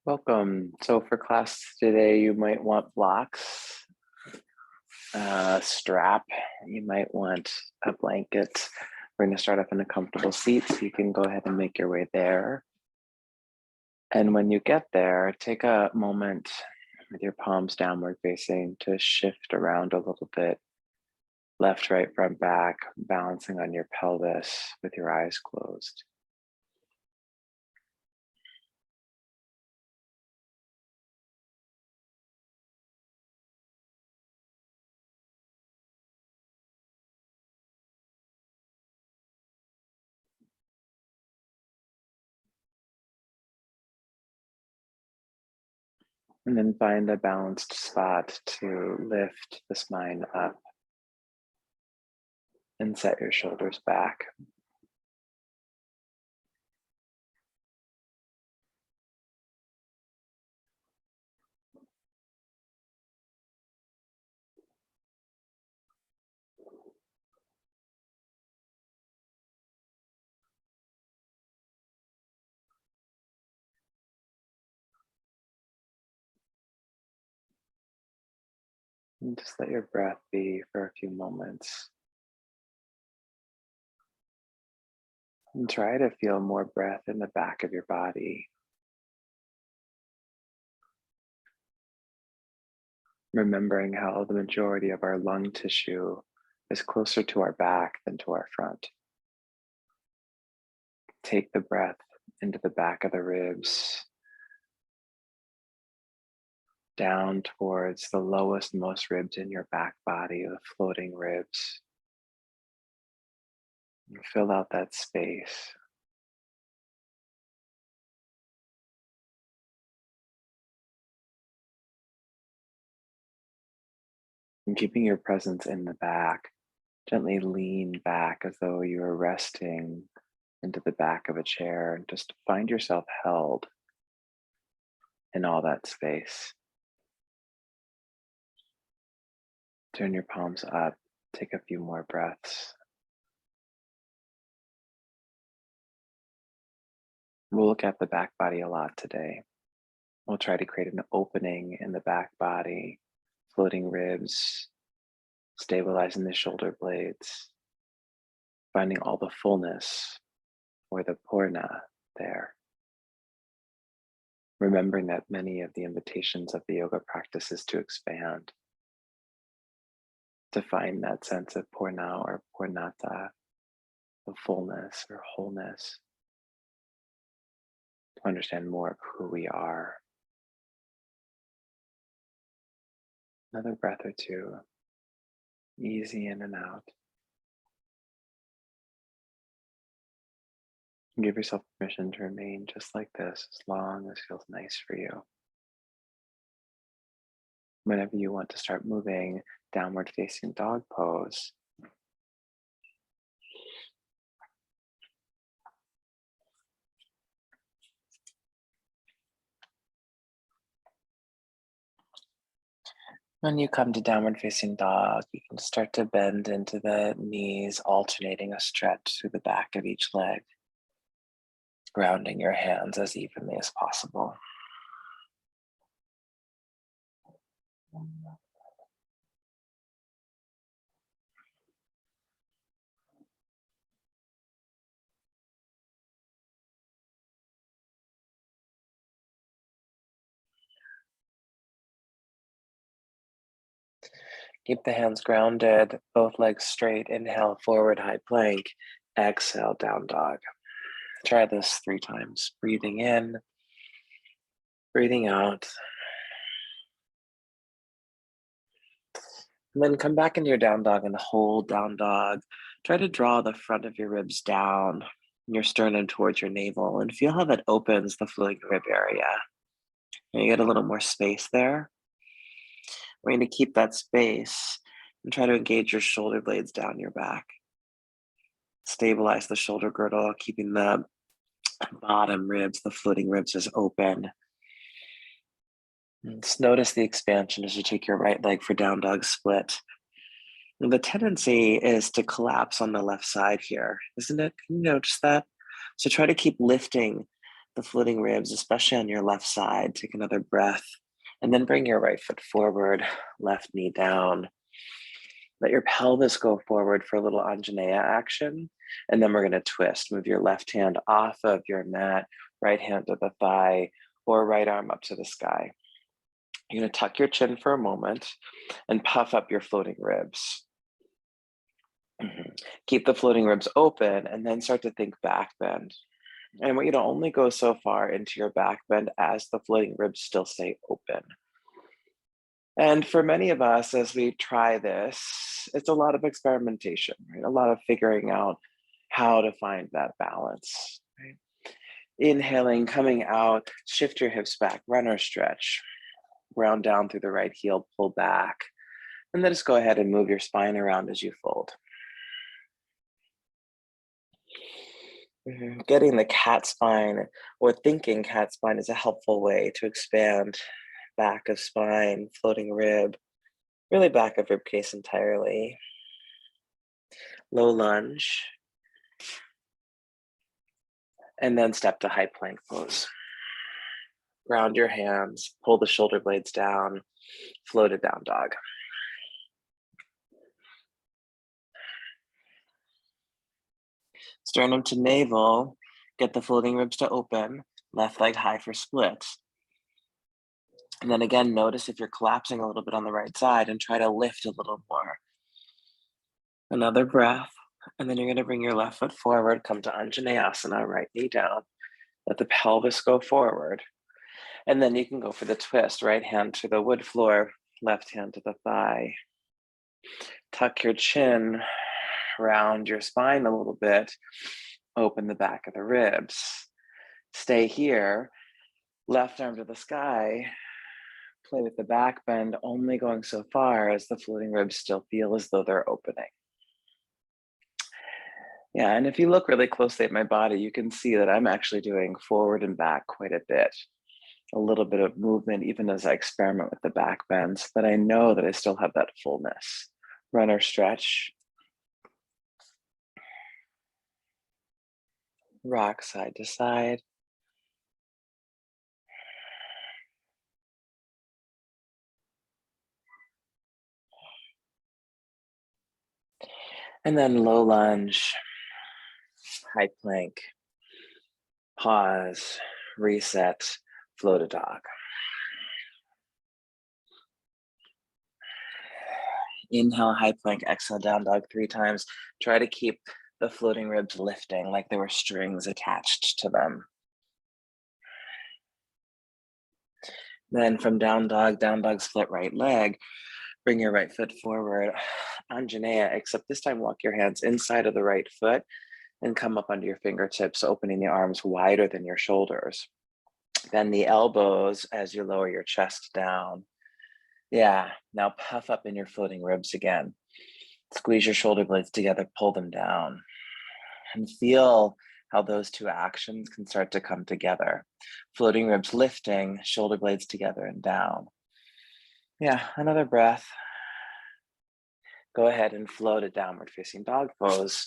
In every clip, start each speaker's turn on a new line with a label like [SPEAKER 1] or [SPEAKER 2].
[SPEAKER 1] Welcome. So for class today, you might want blocks, a strap. You might want a blanket. We're going to start off in a comfortable seat, so you can go ahead and make your way there. And when you get there, take a moment with your palms downward facing to shift around a little bit, left, right, front, back, balancing on your pelvis with your eyes closed. And then find a balanced spot to lift the spine up and set your shoulders back. And just let your breath be for a few moments. And try to feel more breath in the back of your body. Remembering how the majority of our lung tissue is closer to our back than to our front. Take the breath into the back of the ribs, down towards the lowest, most ribs in your back body, the floating ribs. And fill out that space. And keeping your presence in the back, gently lean back as though you are resting into the back of a chair, and just find yourself held in all that space. Turn your palms up, take a few more breaths. We'll look at the back body a lot today. We'll try to create an opening in the back body, floating ribs, stabilizing the shoulder blades, finding all the fullness or the purna there. Remembering that many of the invitations of the yoga practice is to expand, to find that sense of purna or purnata, of fullness or wholeness, to understand more of who we are. Another breath or two, easy in and out. And give yourself permission to remain just like this as long as it feels nice for you. Whenever you want to start moving, downward facing dog pose. When you come to downward facing dog, you can start to bend into the knees, alternating a stretch through the back of each leg, grounding your hands as evenly as possible. Keep the hands grounded, both legs straight. Inhale, forward high plank. Exhale, down dog. Try this 3 times. Breathing in, breathing out. And then come back into your down dog and hold down dog. Try to draw the front of your ribs down, your sternum towards your navel, and feel how that opens the floating rib area. And you get a little more space there. We're going to keep that space and try to engage your shoulder blades down your back. Stabilize the shoulder girdle, keeping the bottom ribs, the floating ribs, as open. And just notice the expansion as you take your right leg for down dog split. And the tendency is to collapse on the left side here, isn't it? Can you notice that? So try to keep lifting the floating ribs, especially on your left side. Take another breath and then bring your right foot forward, left knee down. Let your pelvis go forward for a little Anjaneya action. And then we're going to twist. Move your left hand off of your mat, right hand to the thigh, or right arm up to the sky. You're going to tuck your chin for a moment and puff up your floating ribs. Keep the floating ribs open and then start to think back bend. And I want you to only go so far into your back bend as the floating ribs still stay open. And for many of us, as we try this, it's a lot of experimentation, right? A lot of figuring out how to find that balance. Right? Inhaling, coming out, shift your hips back, runner stretch, round down through the right heel, pull back, and then just go ahead and move your spine around as you fold. Getting the cat spine or thinking cat spine is a helpful way to expand back of spine, floating rib, really back of rib case entirely. Low lunge. And then step to high plank pose. Ground your hands, pull the shoulder blades down, float it down dog. Sternum to navel, get the floating ribs to open, left leg high for split. And then again, notice if you're collapsing a little bit on the right side and try to lift a little more. Another breath, and then you're gonna bring your left foot forward, come to Anjaneyasana, right knee down. Let the pelvis go forward. And then you can go for the twist, right hand to the wood floor, left hand to the thigh. Tuck your chin, round your spine a little bit, open the back of the ribs. Stay here, left arm to the sky, play with the back bend, only going so far as the floating ribs still feel as though they're opening. Yeah, and if you look really closely at my body, you can see that I'm actually doing forward and back quite a bit. A little bit of movement, even as I experiment with the back bends, that I know that I still have that fullness. Runner stretch. Rock side to side. And then low lunge, high plank, pause, reset, float a dog. Inhale, high plank, exhale, down dog 3 times. Try to keep the floating ribs lifting like there were strings attached to them. Then from down dog, split right leg. Bring your right foot forward, Anjaneya, except this time walk your hands inside of the right foot and come up under your fingertips, opening the arms wider than your shoulders. Bend the elbows as you lower your chest down. Yeah, now puff up in your floating ribs again. Squeeze your shoulder blades together, pull them down. And feel how those 2 actions can start to come together. Floating ribs lifting, shoulder blades together and down. Yeah, another breath. Go ahead and float a downward facing dog pose.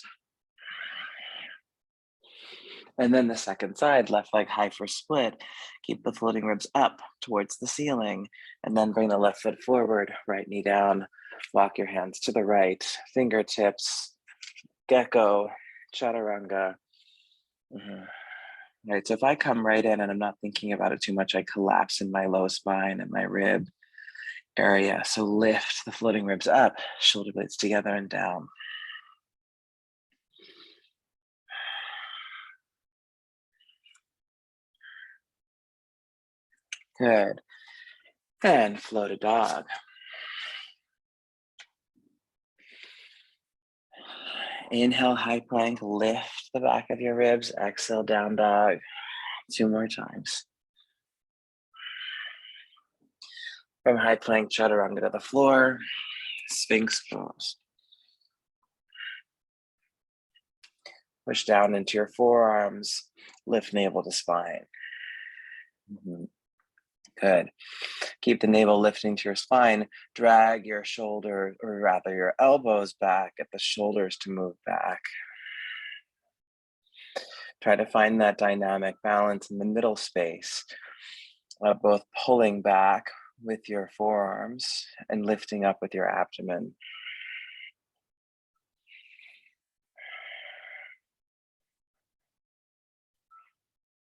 [SPEAKER 1] And then the second side, left leg high for split. Keep the floating ribs up towards the ceiling. And then bring the left foot forward, right knee down. Walk your hands to the right, fingertips, gecko, chaturanga. Right, so if I come right in and I'm not thinking about it too much, I collapse in my low spine and my rib area. So lift the floating ribs up, shoulder blades together and down. Good. And float a dog. Inhale, high plank, lift the back of your ribs. Exhale, down dog. 2 more times. From high plank, chaturanga to the floor. Sphinx pose. Push down into your forearms. Lift navel to spine. Good. Keep the navel lifting to your spine. Drag your shoulder, or rather your elbows back. Get the shoulders to move back. Try to find that dynamic balance in the middle space of both pulling back with your forearms and lifting up with your abdomen.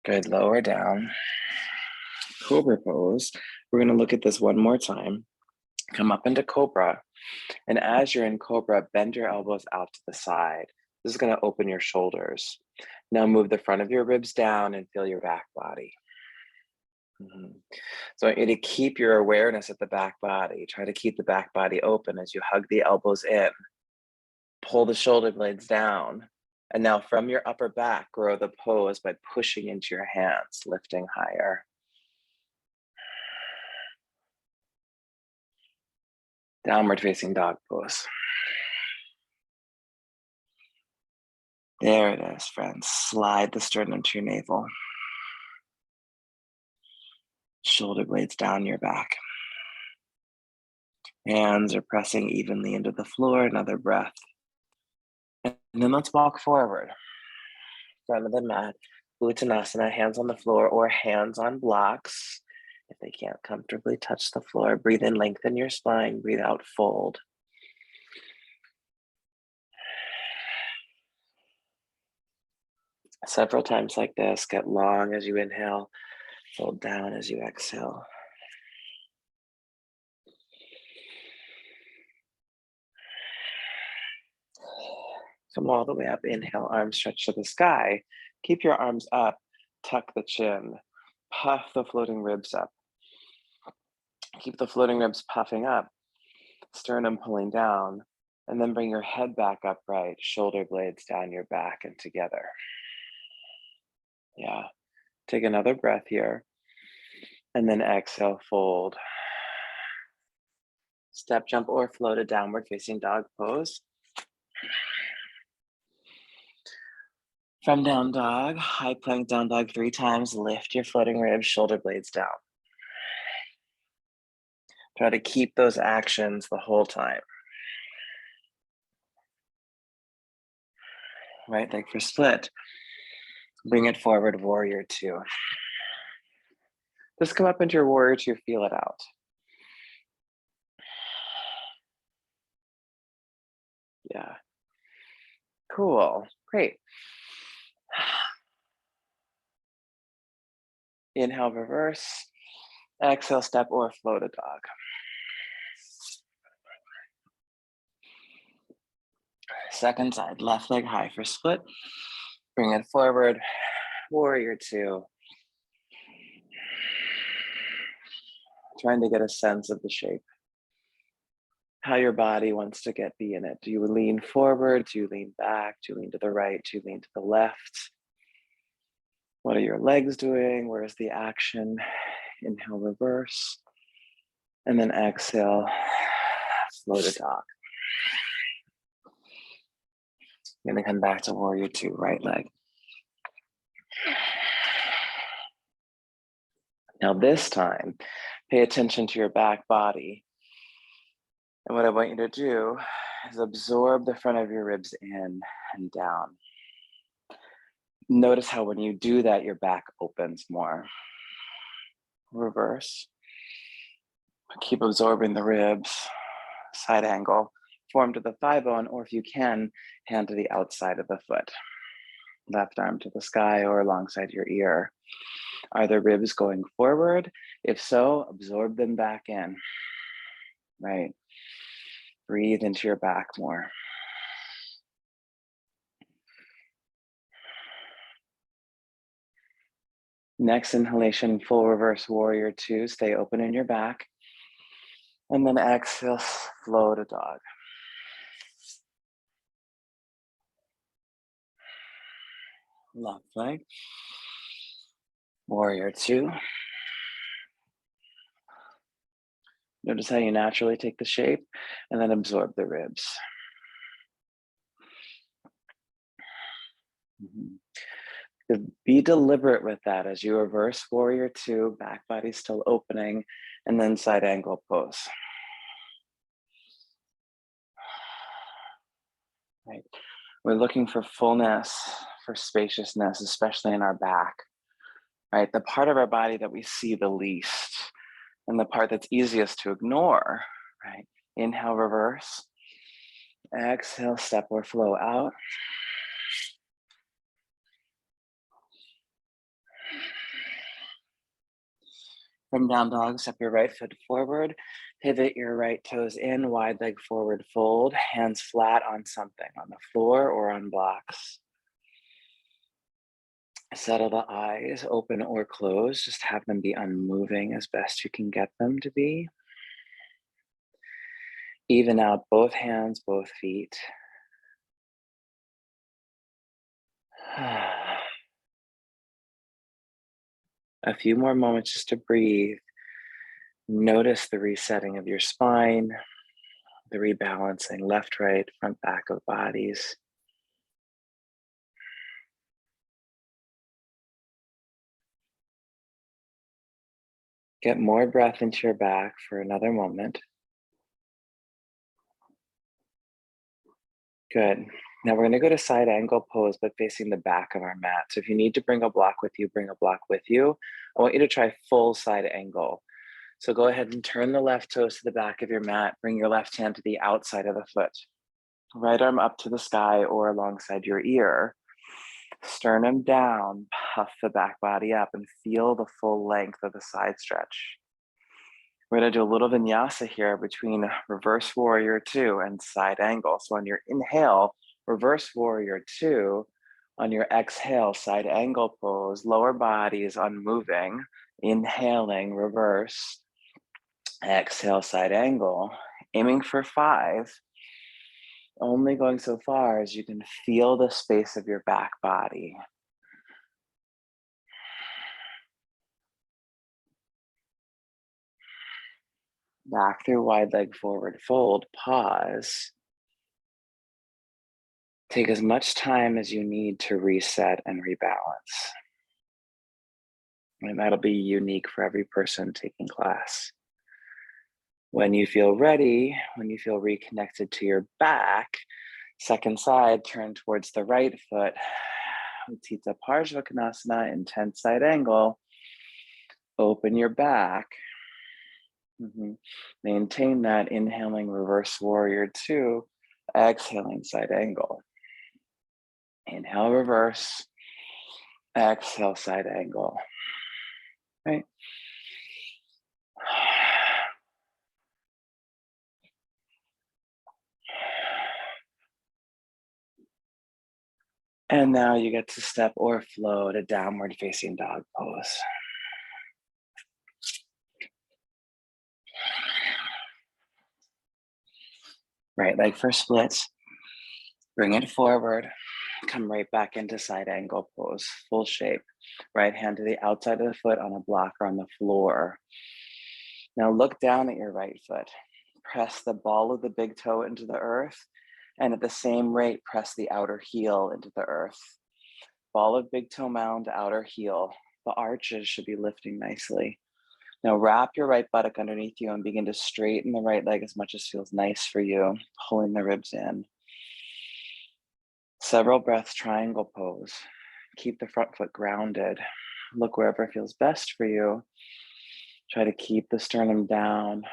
[SPEAKER 1] Good, lower down. Cobra pose. We're going to look at this one more time. Come up into Cobra. And as you're in Cobra, bend your elbows out to the side. This is going to open your shoulders. Now move the front of your ribs down and feel your back body. So I want you to keep your awareness at the back body. Try to keep the back body open as you hug the elbows in. Pull the shoulder blades down. And now from your upper back, grow the pose by pushing into your hands, lifting higher. Downward facing dog pose. There it is, friends. Slide the sternum to your navel. Shoulder blades down your back. Hands are pressing evenly into the floor. Another breath. And then let's walk forward. Front of the mat. Uttanasana, hands on the floor or hands on blocks. If they can't comfortably touch the floor, breathe in, lengthen your spine. Breathe out, fold. Several times like this. Get long as you inhale. Fold down as you exhale. Come all the way up. Inhale, arms stretch to the sky. Keep your arms up. Tuck the chin. Puff the floating ribs up. Keep the floating ribs puffing up. Sternum pulling down. And then bring your head back upright. Shoulder blades down your back and together. Yeah. Take another breath here. And then exhale, fold. Step, jump, or float a downward facing dog pose. From down dog, high plank down dog 3 times. Lift your floating ribs, shoulder blades down. Try to keep those actions the whole time. Right leg for split. Bring it forward, warrior 2. Just come up into your warrior 2, feel it out. Yeah. Cool, great. Inhale, reverse. Exhale, step or float a dog. Second side, left leg high for split. Bring it forward, warrior 2. Trying to get a sense of the shape. How your body wants to be in it. Do you lean forward? Do you lean back? Do you lean to the right? Do you lean to the left? What are your legs doing? Where's the action? Inhale, reverse. And then exhale, float a dog. I'm gonna come back to warrior 2, right leg. Now this time, pay attention to your back body. And what I want you to do is absorb the front of your ribs in and down. Notice how when you do that, your back opens more. Reverse. Keep absorbing the ribs. Side angle. Form to the thigh bone, or if you can, hand to the outside of the foot. Left arm to the sky or alongside your ear. Are the ribs going forward? If so, absorb them back in. Right. Breathe into your back more. Next inhalation, full reverse warrior 2. Stay open in your back. And then exhale, float a dog. Left leg. Warrior 2. Notice how you naturally take the shape and then absorb the ribs. Be deliberate with that as you reverse warrior 2, back body still opening, and then side angle pose. Right. We're looking for fullness, for spaciousness, especially in our back, right? The part of our body that we see the least and the part that's easiest to ignore, right? Inhale, reverse. Exhale, step or flow out. From down dog, step your right foot forward, pivot your right toes in, wide leg forward fold, hands flat on something, on the floor or on blocks. Settle the eyes, open or closed, just have them be unmoving as best you can get them to be. Even out both hands, both feet. A few more moments just to breathe. Notice the resetting of your spine, the rebalancing left, right, front, back of bodies. Get more breath into your back for another moment. Good. Now we're going to go to side angle pose, but facing the back of our mat. So if you need to bring a block with you, bring a block with you. I want you to try full side angle. So go ahead and turn the left toes to the back of your mat. Bring your left hand to the outside of the foot. Right arm up to the sky or alongside your ear. Sternum down, puff the back body up and feel the full length of the side stretch. We're going to do a little vinyasa here between reverse warrior 2 and side angle. So on your inhale, reverse warrior 2. On your exhale, side angle pose, lower body is unmoving. Inhaling, reverse. Exhale, side angle. Aiming for 5. Only going so far as you can feel the space of your back body. Back through wide leg forward fold, pause. Take as much time as you need to reset and rebalance. And that'll be unique for every person taking class. When you feel ready, when you feel reconnected to your back, second side, turn towards the right foot. Utthita Parsvakonasana, intense side angle. Open your back. Maintain that, inhaling reverse warrior 2, exhaling side angle. Inhale, reverse. Exhale, side angle. Right. And now you get to step or flow to downward facing dog pose. Right leg first splits. Bring it forward. Come right back into side angle pose, full shape. Right hand to the outside of the foot on a block or on the floor. Now look down at your right foot. Press the ball of the big toe into the earth, and at the same rate, press the outer heel into the earth. Ball of big toe mound, outer heel. The arches should be lifting nicely. Now wrap your right buttock underneath you and begin to straighten the right leg as much as feels nice for you, pulling the ribs in. Several breaths, triangle pose. Keep the front foot grounded. Look wherever feels best for you. Try to keep the sternum down.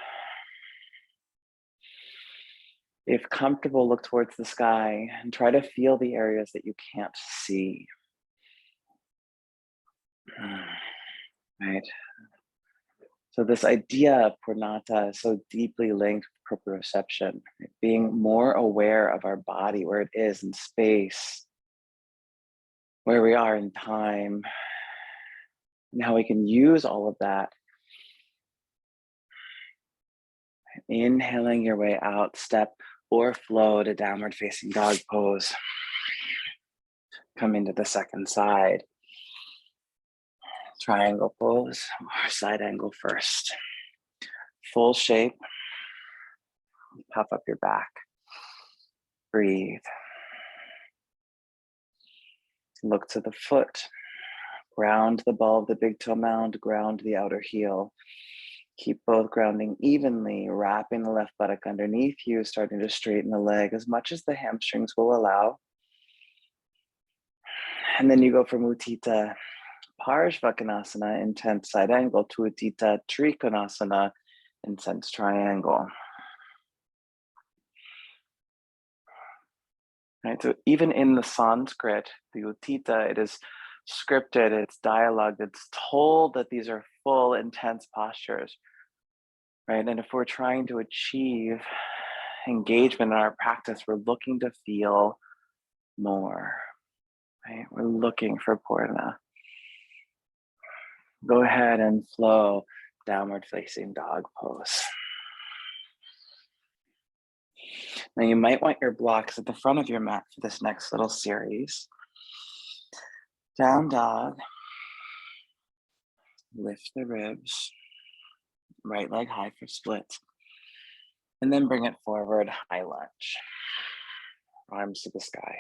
[SPEAKER 1] If comfortable, look towards the sky and try to feel the areas that you can't see. Right. So this idea of purnata is so deeply linked with proprioception, right? Being more aware of our body, where it is in space, where we are in time, and how we can use all of that. Inhaling your way out, step or flow to downward facing dog pose. Come into the second side. Triangle pose or side angle first. Full shape. Puff up your back. Breathe. Look to the foot. Ground the ball of the big toe mound, ground the outer heel. Keep both grounding evenly, wrapping the left buttock underneath you, starting to straighten the leg as much as the hamstrings will allow. And then you go from Utthita Parshvakonasana, intense side angle, to Utthita Trikonasana, intense triangle. Right, so even in the Sanskrit, the Utthita, it is scripted, it's dialogued, it's told that these are full, intense postures, right? And if we're trying to achieve engagement in our practice, we're looking to feel more, right? We're looking for Purna. Go ahead and flow downward facing dog pose. Now you might want your blocks at the front of your mat for this next little series. Down dog. Lift the ribs. Right leg high for split. And then bring it forward, high lunge. Arms to the sky.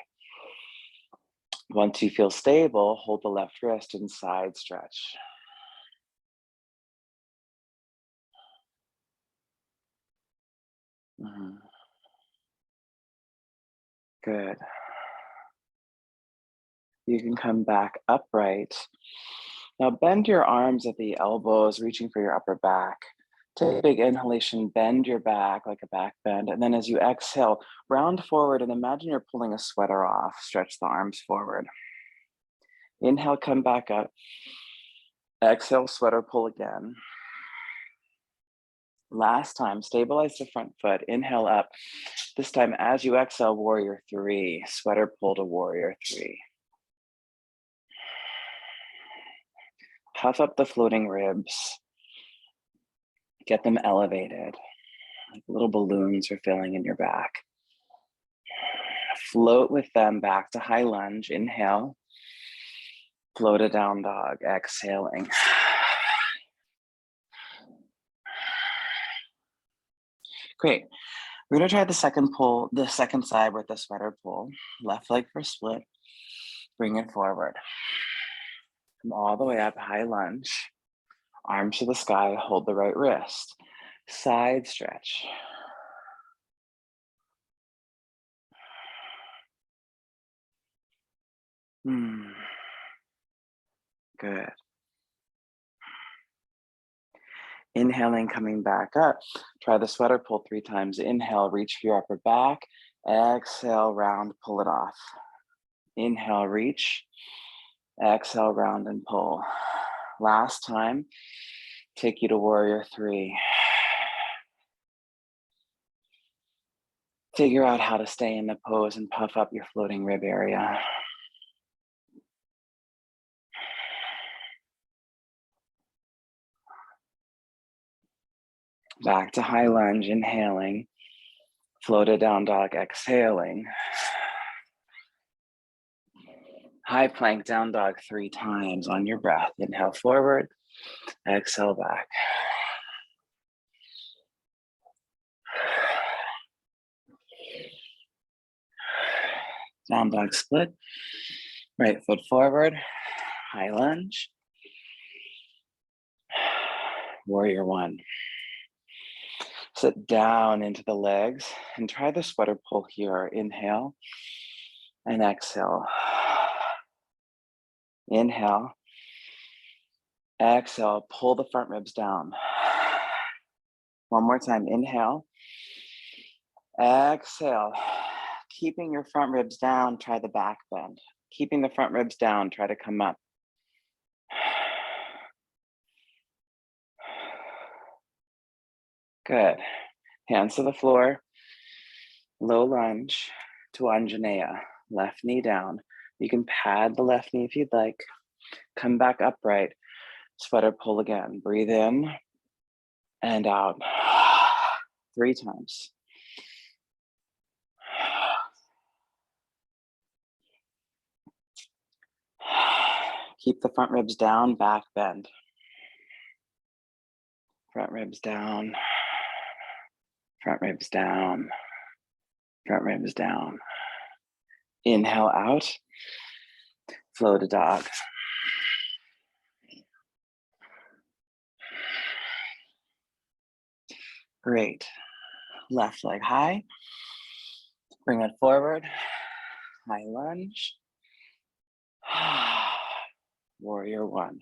[SPEAKER 1] Once you feel stable, hold the left wrist and side stretch. Good. You can come back upright. Now bend your arms at the elbows, reaching for your upper back. Take a big inhalation, bend your back like a back bend. And then as you exhale, round forward and imagine you're pulling a sweater off. Stretch the arms forward. Inhale, come back up. Exhale, sweater pull again. Last time, stabilize the front foot. Inhale up. This time, as you exhale, warrior three. Sweater pull to warrior three. Puff up the floating ribs. Get them elevated. Like little balloons are filling in your back. Float with them back to high lunge. Inhale. Float to down dog. Exhaling. Great. We're gonna try the second pull, the second side with the sweater pull. Left leg for split. Bring it forward. Come all the way up, high lunge. Arms to the sky, hold the right wrist. Side stretch. Good. Inhaling, coming back up. Try the sweater pull 3 times. Inhale, reach for your upper back. Exhale, round, pull it off. Inhale, reach. Exhale, round and pull. Last time, take you to warrior three. Figure out how to stay in the pose and puff up your floating rib area. Back to high lunge, inhaling. Floated down dog, exhaling. High plank down dog 3 times on your breath. Inhale forward, exhale back. Down dog split. Right foot forward, high lunge. Warrior one. Sit down into the legs and try the sweater pull here. Inhale and exhale. Inhale. Exhale, pull the front ribs down. One more time, inhale. Exhale. Keeping your front ribs down, try the back bend. Keeping the front ribs down, try to come up. Good. Hands to the floor. Low lunge to Anjaneya. Left knee down. You can pad the left knee if you'd like. Come back upright. Sweater pull again. Breathe in and out. 3 times. Keep the front ribs down, back bend. Front ribs down. Front ribs down. Front ribs down. Inhale out. Flow to dog. Great. Left leg high. Bring it forward. High lunge. Warrior one.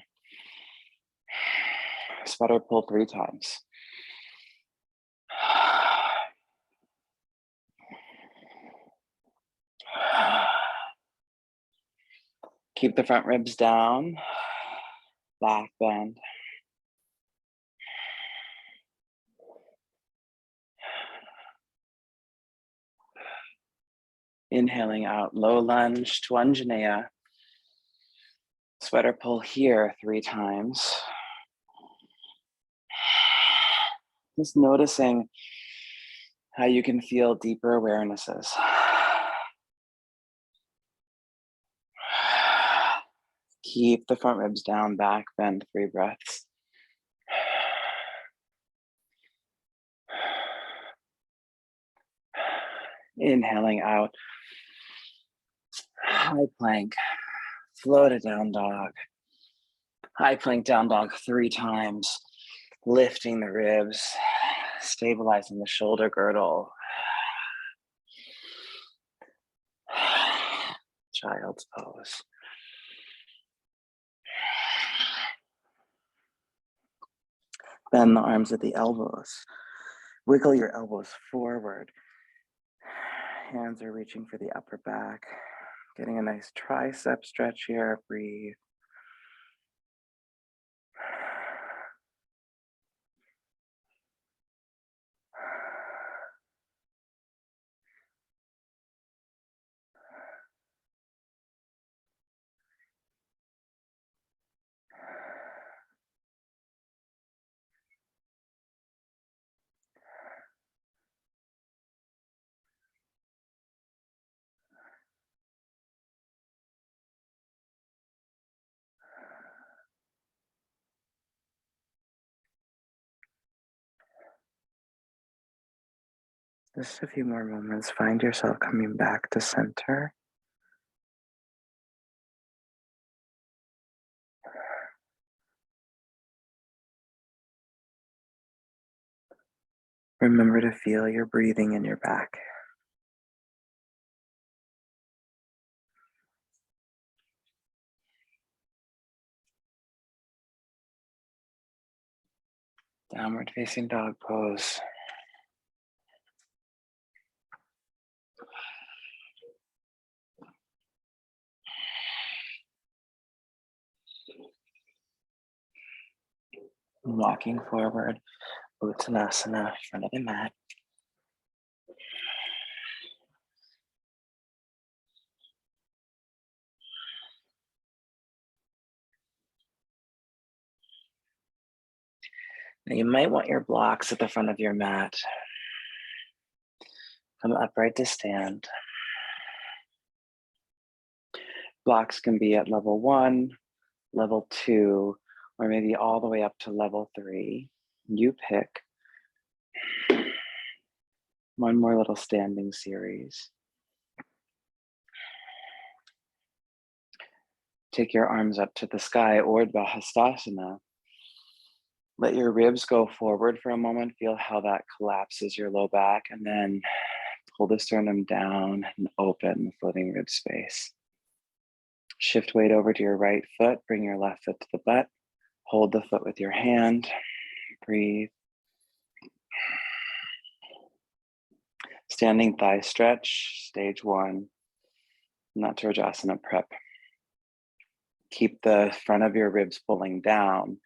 [SPEAKER 1] Sweater pull 3 times. Keep the front ribs down, back bend. Inhaling out, low lunge to Anjaneya. Sweater pull here 3 times. Just noticing how you can feel deeper awarenesses. Keep the front ribs down, back bend, 3 breaths. Inhaling out, high plank, floated down dog. High plank down dog 3 times, lifting the ribs, stabilizing the shoulder girdle. Child's pose. Bend the arms at the elbows. Wiggle your elbows forward. Hands are reaching for the upper back. Getting a nice tricep stretch here. Breathe. Just a few more moments. Find yourself coming back to center. Remember to feel your breathing in your back. Downward facing dog pose. Walking forward, Uttanasana, front of the mat. Now you might want your blocks at the front of your mat. Come upright to stand. Blocks can be at level 1, level 2, or maybe all the way up to level 3. You pick. One more little standing series. Take your arms up to the sky, Urdhva Hastasana. Let your ribs go forward for a moment. Feel how that collapses your low back, and then pull the sternum down and open the floating rib space. Shift weight over to your right foot. Bring your left foot to the butt. Hold the foot with your hand. Breathe. Standing thigh stretch, stage 1. Natarajasana prep. Keep the front of your ribs pulling down.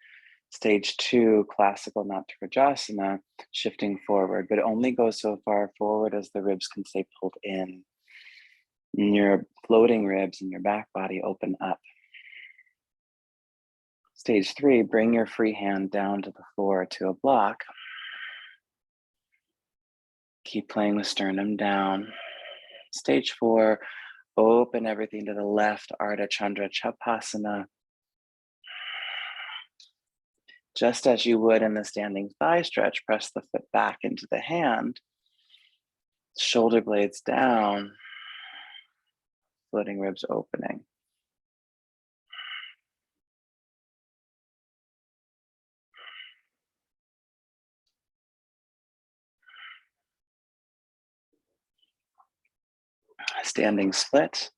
[SPEAKER 1] Stage 2, classical Natarajasana, shifting forward, but only go so far forward as the ribs can stay pulled in. And your floating ribs and your back body open up. Stage 3, bring your free hand down to the floor to a block. Keep playing the sternum down. Stage 4, open everything to the left, Ardha Chandra Chapasana. Just as you would in the standing thigh stretch, press the foot back into the hand. Shoulder blades down, floating ribs opening. Standing split.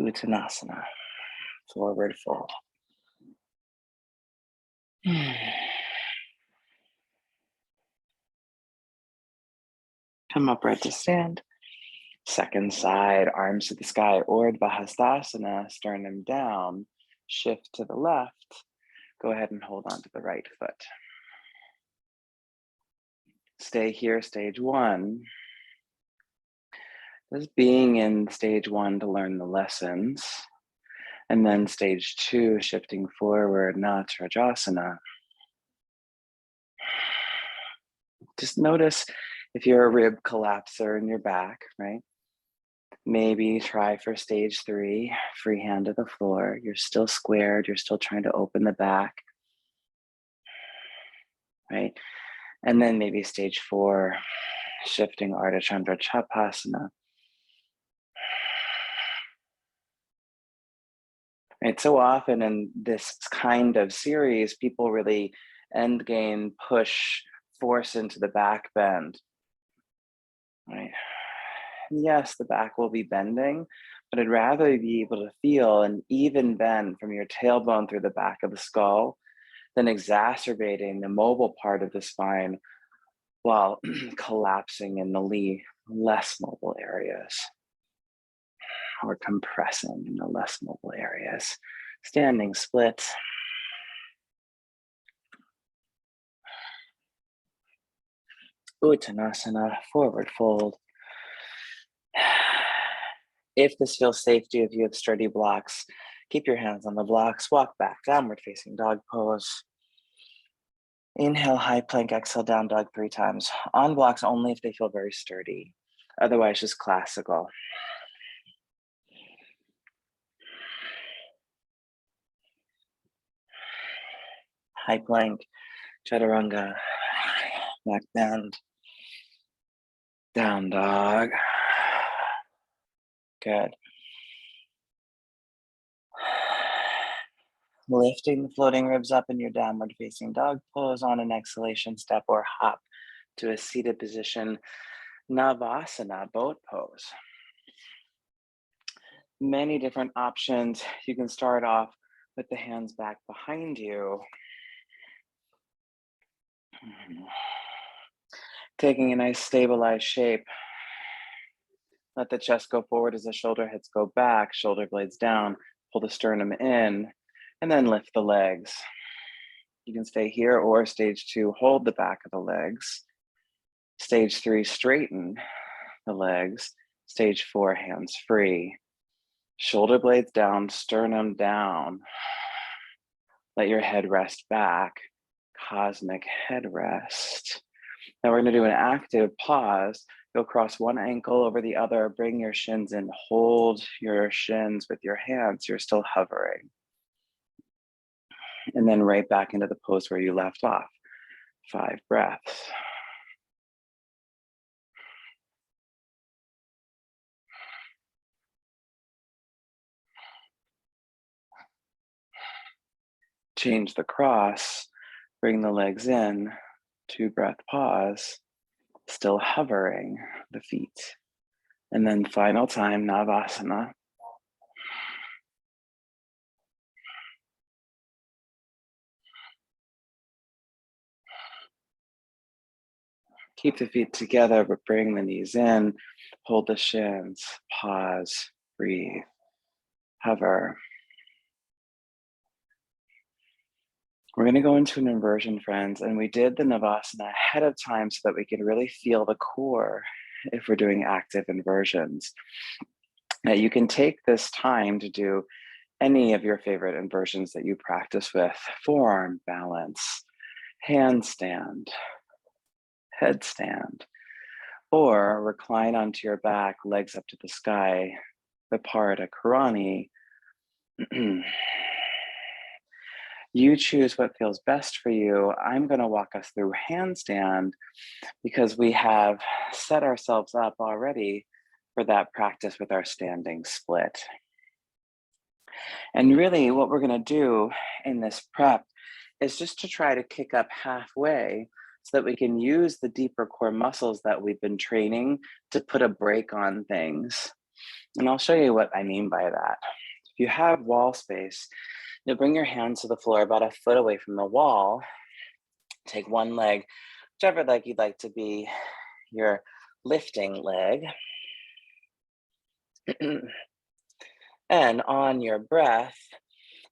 [SPEAKER 1] Uttanasana, forward fold. Come upright to stand. Second side, arms to the sky, Urdhva Hastasana, sternum down. Shift to the left. Go ahead and hold on to the right foot. Stay here, stage one. Just being in stage one to learn the lessons. And then stage two, shifting forward, Natarajasana. Just notice if you're a rib collapser in your back, right? Maybe try for stage three, free hand to the floor. You're still squared, you're still trying to open the back, right? And then maybe stage four, shifting Ardha Chandra Chapasana. Right, so often in this kind of series, people really end game push, force into the back bend, right? Yes, the back will be bending, but I'd rather be able to feel an even bend from your tailbone through the back of the skull than exacerbating the mobile part of the spine while collapsing in the less mobile areas or compressing in the less mobile areas. Standing split. Uttanasana, forward fold. If this feels safe to you, if you have sturdy blocks, keep your hands on the blocks, walk back, downward facing dog pose. Inhale, high plank, exhale, down dog 3 times. On blocks only if they feel very sturdy. Otherwise, just classical. High plank, Chaturanga, back bend, down dog. Good. Lifting the floating ribs up in your downward facing dog pose on an exhalation step or hop to a seated position. Navasana, boat pose. Many different options. You can start off with the hands back behind you. Taking a nice stabilized shape. Let the chest go forward as the shoulder heads go back, shoulder blades down, pull the sternum in, and then lift the legs. You can stay here, or stage 2, hold the back of the legs. Stage 3, straighten the legs. Stage 4, hands free. Shoulder blades down, sternum down. Let your head rest back. Cosmic head rest. Now we're going to do an active pause. You'll cross one ankle over the other, bring your shins in, hold your shins with your hands. You're still hovering. And then right back into the pose where you left off. 5 breaths. Change the cross, bring the legs in, 2 breath pause, still hovering the feet. And then final time, Navasana. Keep the feet together, but bring the knees in, hold the shins, pause, breathe, hover. We're going to go into an inversion, friends, and we did the Navasana ahead of time so that we can really feel the core if we're doing active inversions. Now, you can take this time to do any of your favorite inversions that you practice with: forearm balance, handstand, headstand, or recline onto your back, legs up to the sky, Viparita Karani. You choose what feels best for you. I'm going to walk us through handstand because we have set ourselves up already for that practice with our standing split. And really what we're going to do in this prep is just to try to kick up halfway so that we can use the deeper core muscles that we've been training to put a break on things. And I'll show you what I mean by that. If you have wall space, you'll bring your hands to the floor about a foot away from the wall. Take one leg, whichever leg you'd like to be your lifting leg. And on your breath,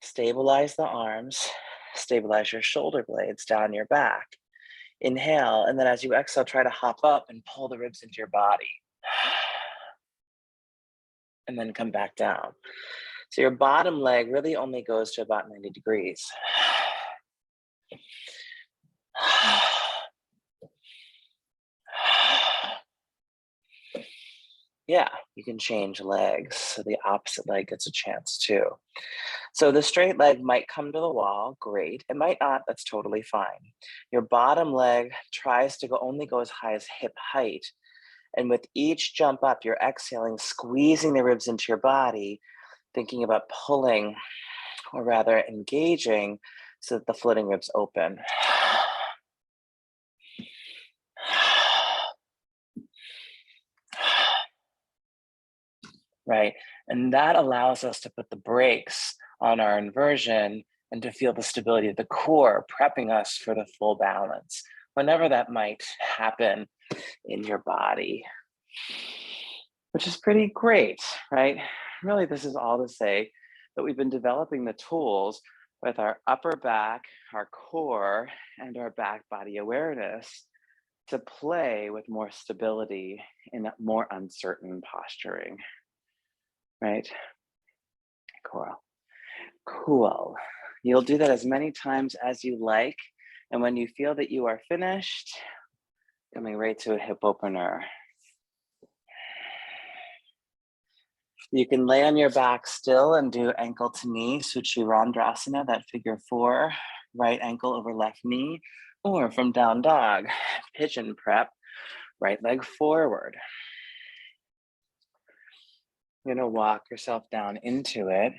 [SPEAKER 1] stabilize the arms, stabilize your shoulder blades down your back. Inhale, and then as you exhale, try to hop up and pull the ribs into your body. And then come back down. So your bottom leg really only goes to about 90 degrees. Yeah, you can change legs so the opposite leg gets a chance too. So the straight leg might come to the wall, great. It might not, that's totally fine. Your bottom leg tries to only go as high as hip height. And with each jump up, you're exhaling, squeezing the ribs into your body, thinking about pulling, or rather engaging, so that the floating ribs open. Right, and that allows us to put the brakes on our inversion and to feel the stability of the core, prepping us for the full balance, whenever that might happen in your body, which is pretty great, right? Really, this is all to say that we've been developing the tools with our upper back, our core, and our back body awareness to play with more stability in more uncertain posturing, right? Cool. Cool. You'll do that as many times as you like. And when you feel that you are finished, coming right to a hip opener. You can lay on your back still and do ankle to knee, Suchirandrasana, that figure 4, right ankle over left knee, or from down dog, pigeon prep, right leg forward. You're gonna walk yourself down into it.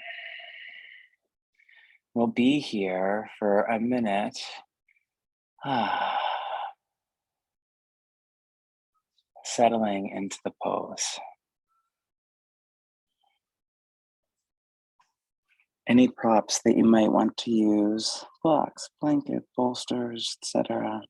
[SPEAKER 1] We'll be here for a minute. Settling into the pose. Any props that you might want to use, blocks, blanket, bolsters, etc.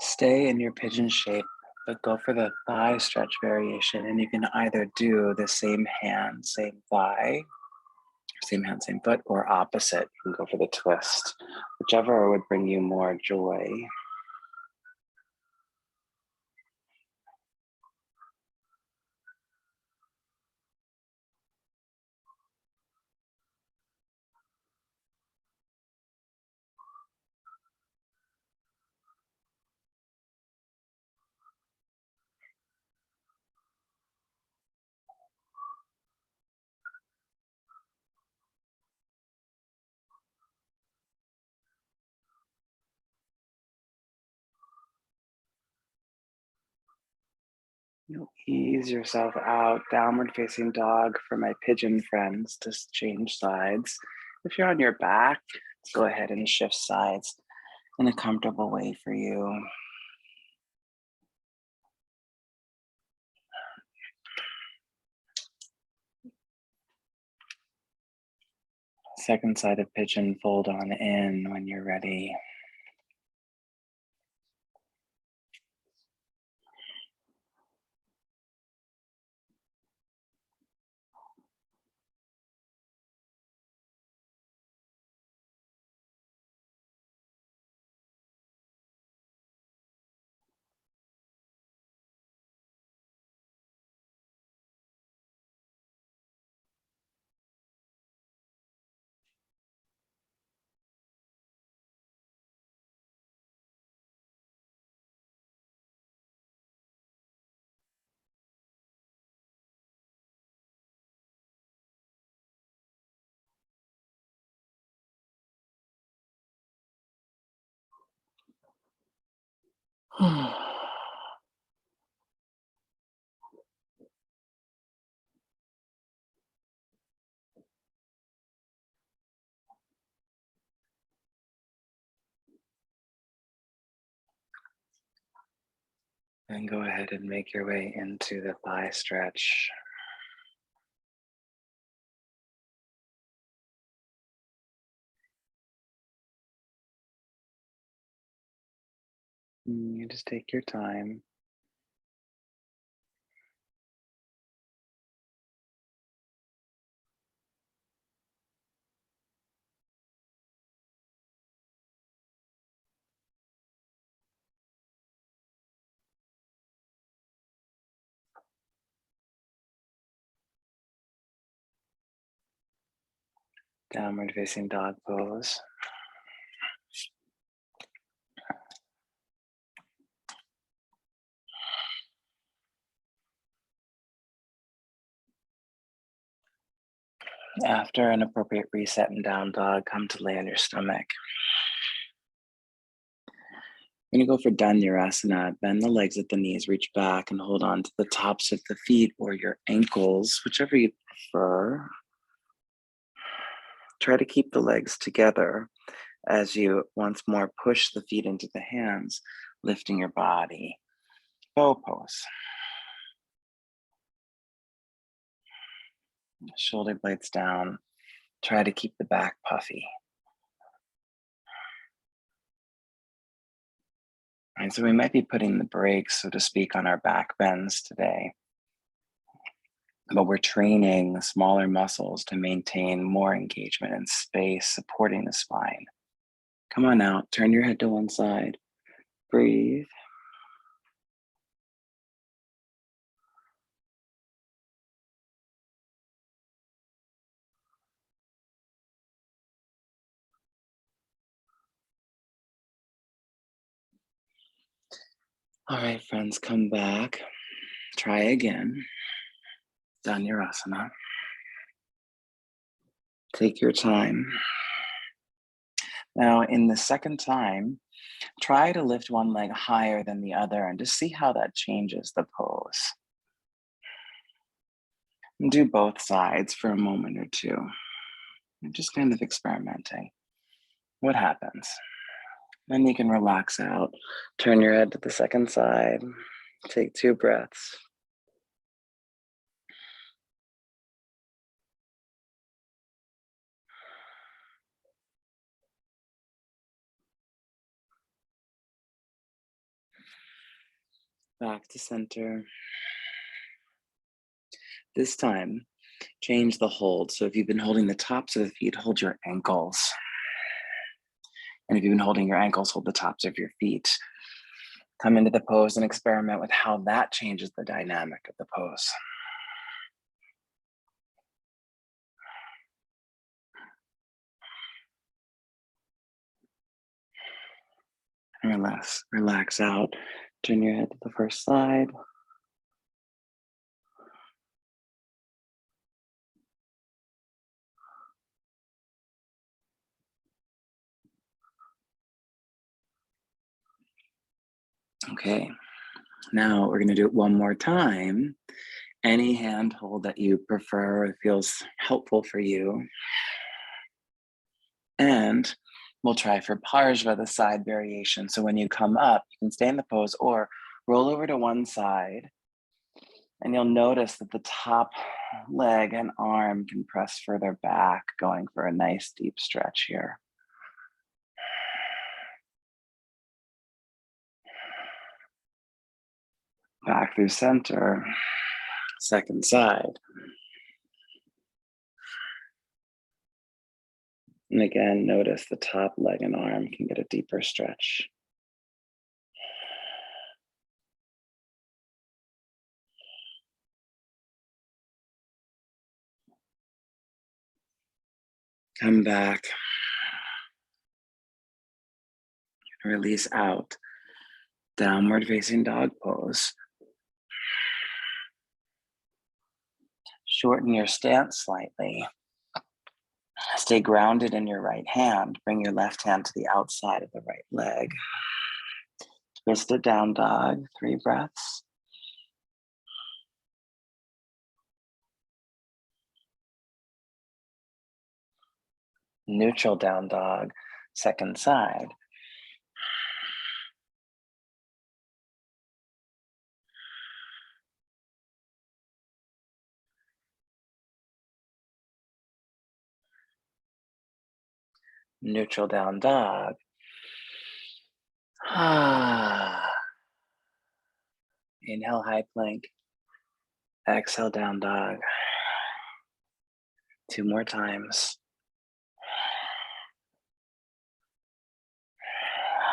[SPEAKER 1] Stay in your pigeon shape, but go for the thigh stretch variation. And you can either do the same hand, same thigh, same hand, same foot, or opposite. You can go for the twist, whichever would bring you more joy. You'll ease yourself out, downward facing dog for my pigeon friends. Just change sides. If you're on your back, go ahead and shift sides in a comfortable way for you. Second side of pigeon, fold on in when you're ready. And go ahead and make your way into the thigh stretch. You just take your time. Downward facing dog pose. After an appropriate reset in down dog, come to lay on your stomach. You're gonna go for Dhanurasana. Bend the legs at the knees, reach back and hold on to the tops of the feet or your ankles, whichever you prefer. Try to keep the legs together as you once more push the feet into the hands, lifting your body. Bow pose. Shoulder blades down. Try to keep the back puffy. And so we might be putting the brakes, so to speak, on our back bends today. But we're training the smaller muscles to maintain more engagement and space, supporting the spine. Come on out, turn your head to one side. Breathe. All right, friends, come back. Try again. Dhanurasana. Take your time. Now, in the second time, try to lift one leg higher than the other and just see how that changes the pose. And do both sides for a moment or two. And just kind of experimenting. What happens? Then you can relax out. Turn your head to the second side. Take 2 breaths. Back to center. This time, change the hold. So if you've been holding the tops of the feet, hold your ankles. And if you've been holding your ankles, hold the tops of your feet. Come into the pose and experiment with how that changes the dynamic of the pose. Relax out. Turn your head to the first side. Okay, now we're gonna do it one more time. Any hand hold that you prefer or feels helpful for you. And we'll try for Parshva, the side variation. So when you come up, you can stay in the pose or roll over to one side. And you'll notice that the top leg and arm can press further back, going for a nice deep stretch here. Back through center, second side. And again, notice the top leg and arm can get a deeper stretch. Come back. Release out. Downward facing dog pose. Shorten your stance slightly. Stay grounded in your right hand. Bring your left hand to the outside of the right leg. Twisted down dog, 3 breaths. Neutral down dog, second side. Neutral down dog. Inhale, high plank. Exhale, down dog. 2 more times.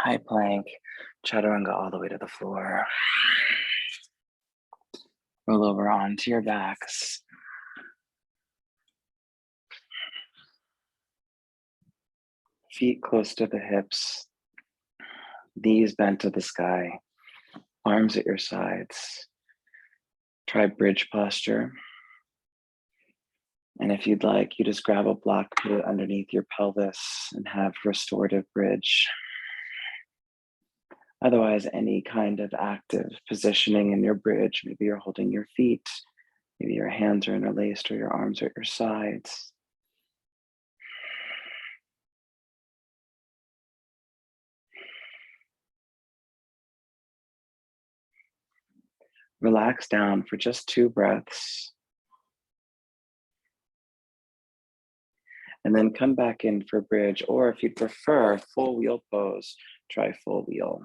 [SPEAKER 1] High plank, chaturanga all the way to the floor. Roll over onto your backs. Feet close to the hips. Knees bent to the sky. Arms at your sides. Try bridge posture. And if you'd like, you just grab a block, put it underneath your pelvis, and have restorative bridge. Otherwise, any kind of active positioning in your bridge, maybe you're holding your feet, maybe your hands are interlaced or your arms are at your sides. Relax down for just 2 breaths. And then come back in for bridge, or if you prefer full wheel pose, try full wheel.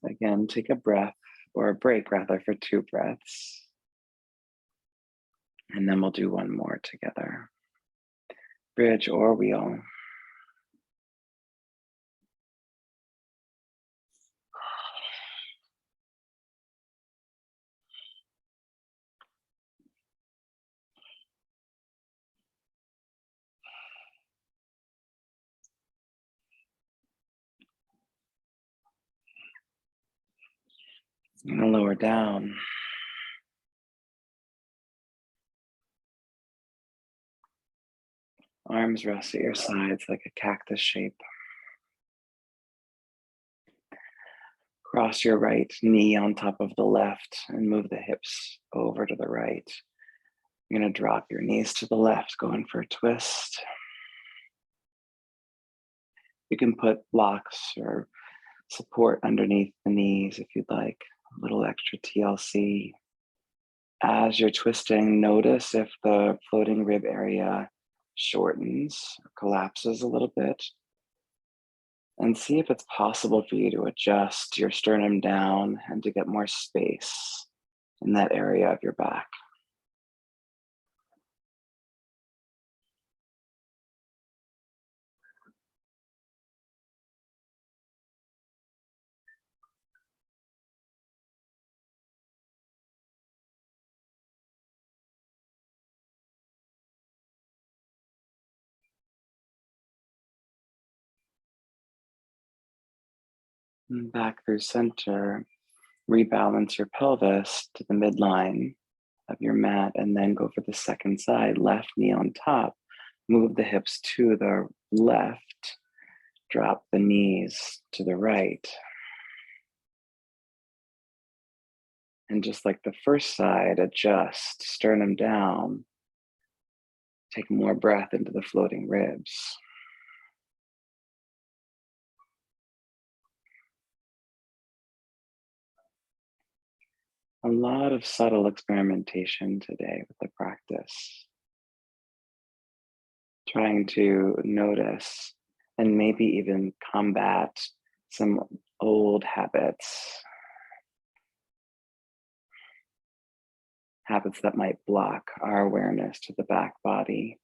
[SPEAKER 1] Again, take a breath, or a break rather, for 2 breaths. And then we'll do one more together. Bridge or wheel. And lower down. Arms rest at your sides like a cactus shape. Cross your right knee on top of the left and move the hips over to the right. You're going to drop your knees to the left, going for a twist. You can put blocks or support underneath the knees if you'd like, a little extra TLC. As you're twisting, notice if the floating rib area shortens or collapses a little bit. And see if it's possible for you to adjust your sternum down and to get more space in that area of your back. And back through center, rebalance your pelvis to the midline of your mat, and then go for the second side, left knee on top. Move the hips to the left, drop the knees to the right. And just like the first side, adjust, sternum down. Take more breath into the floating ribs. A lot of subtle experimentation today with the practice. Trying to notice and maybe even combat some old habits. Habits that might block our awareness to the back body.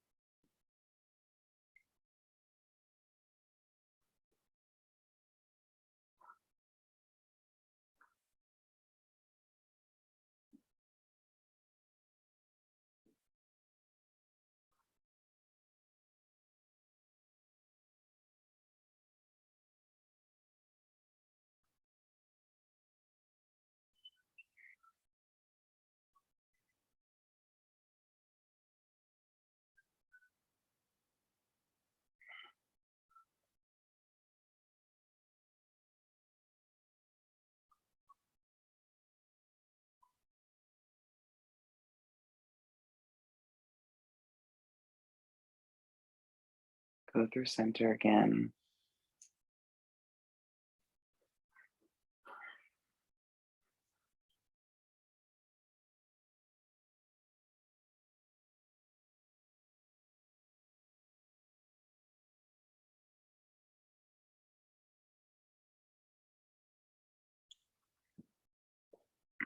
[SPEAKER 1] Go through center again.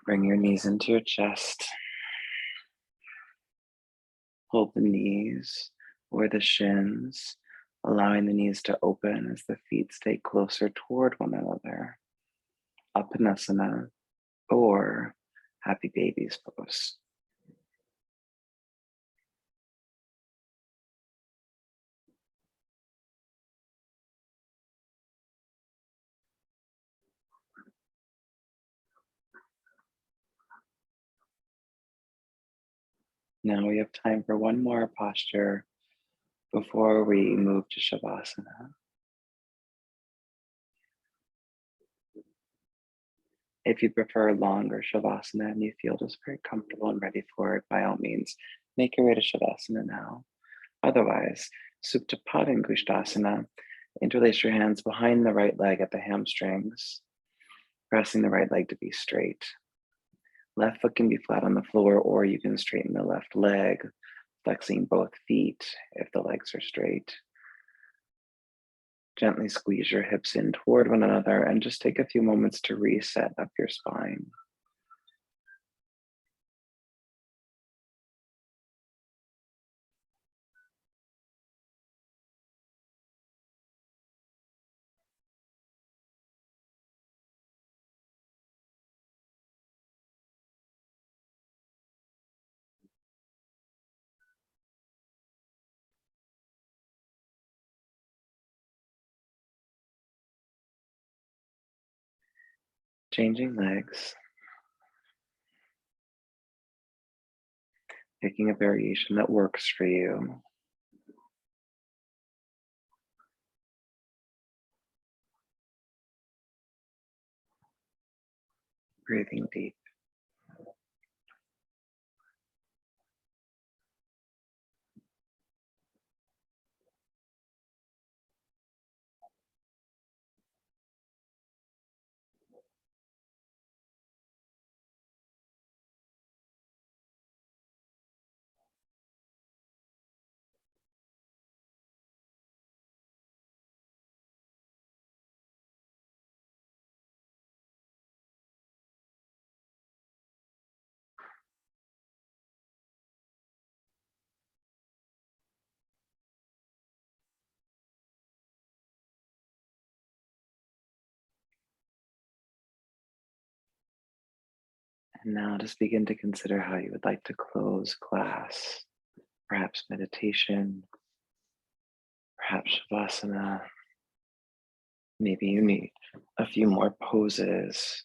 [SPEAKER 1] Bring your knees into your chest. Hold the knees or the shins, allowing the knees to open as the feet stay closer toward one another. Uppanasana or Happy Babies pose. Now we have time for one more posture before we move to Shavasana. If you prefer longer Shavasana and you feel just very comfortable and ready for it, by all means, make your way to Shavasana now. Otherwise, Supta Padangusthasana, interlace your hands behind the right leg at the hamstrings, pressing the right leg to be straight. Left foot can be flat on the floor, or you can straighten the left leg, flexing both feet if the legs are straight. Gently squeeze your hips in toward one another and just take a few moments to reset up your spine. Changing legs, picking a variation that works for you. Breathing deep. And now just begin to consider how you would like to close class. Perhaps meditation, perhaps Shavasana. Maybe you need a few more poses.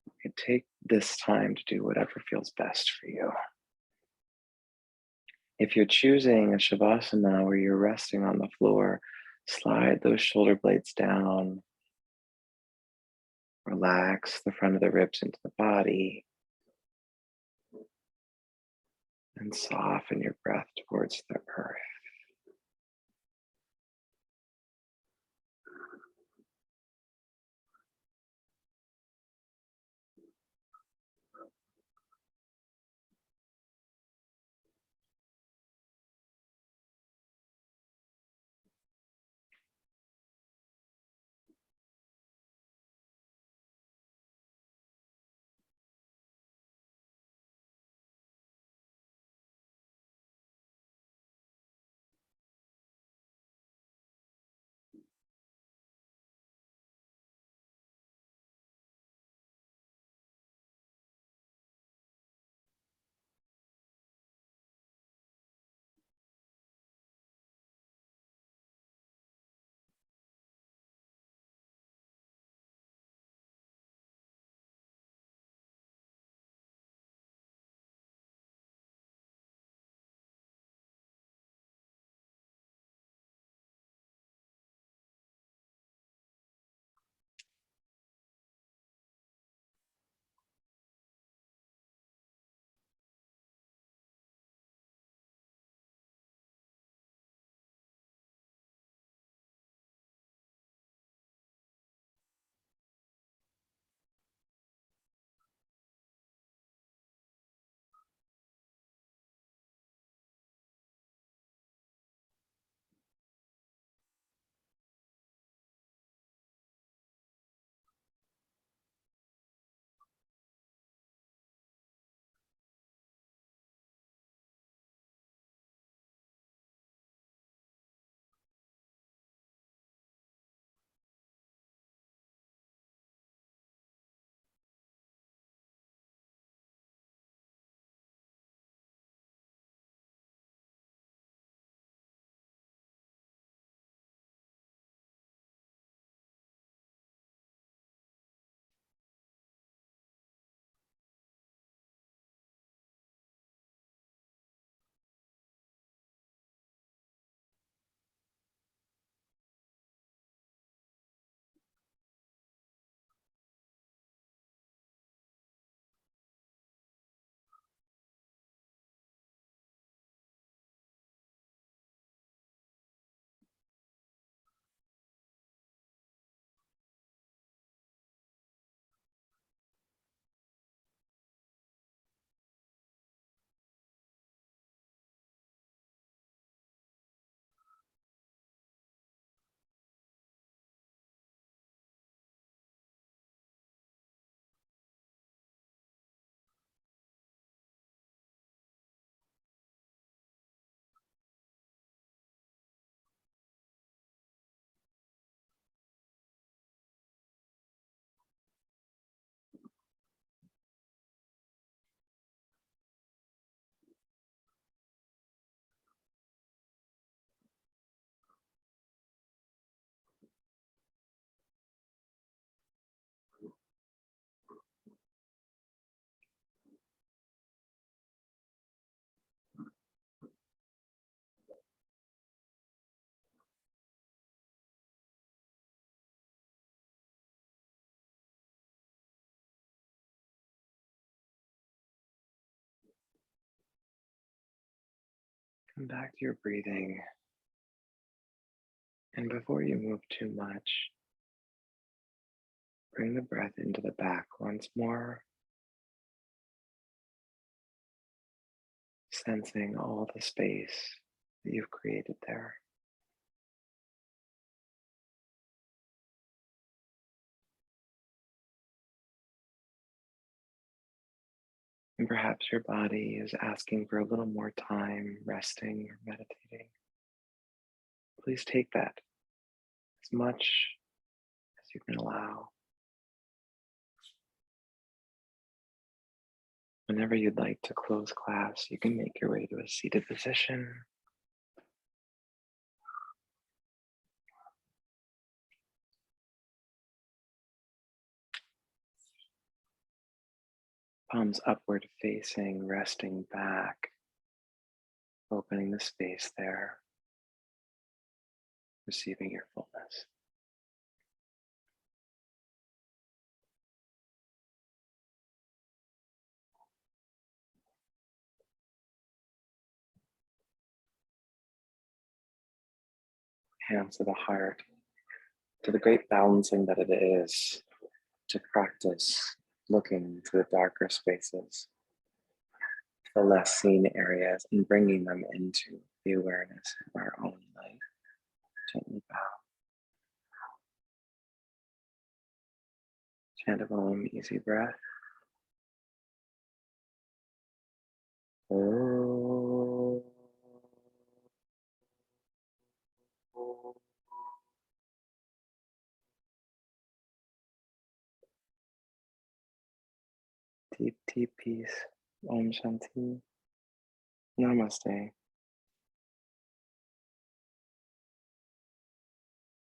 [SPEAKER 1] You can take this time to do whatever feels best for you. If you're choosing a Shavasana where you're resting on the floor, slide those shoulder blades down. Relax the front of the ribs into the body. And soften your breath towards the earth. Come back to your breathing. And before you move too much, bring the breath into the back once more, sensing all the space that you've created there. And perhaps your body is asking for a little more time resting or meditating. Please take that as much as you can allow. Whenever you'd like to close class, you can make your way to a seated position. Palms upward facing, resting back, opening the space there, receiving your fullness. Hands to the heart, to the great balancing that it is to practice looking to the darker spaces, the less seen areas, and bringing them into the awareness of our own light. Gently bow. Chant of Om, easy breath. Om. Deep, deep peace. Om Shanti. Namaste.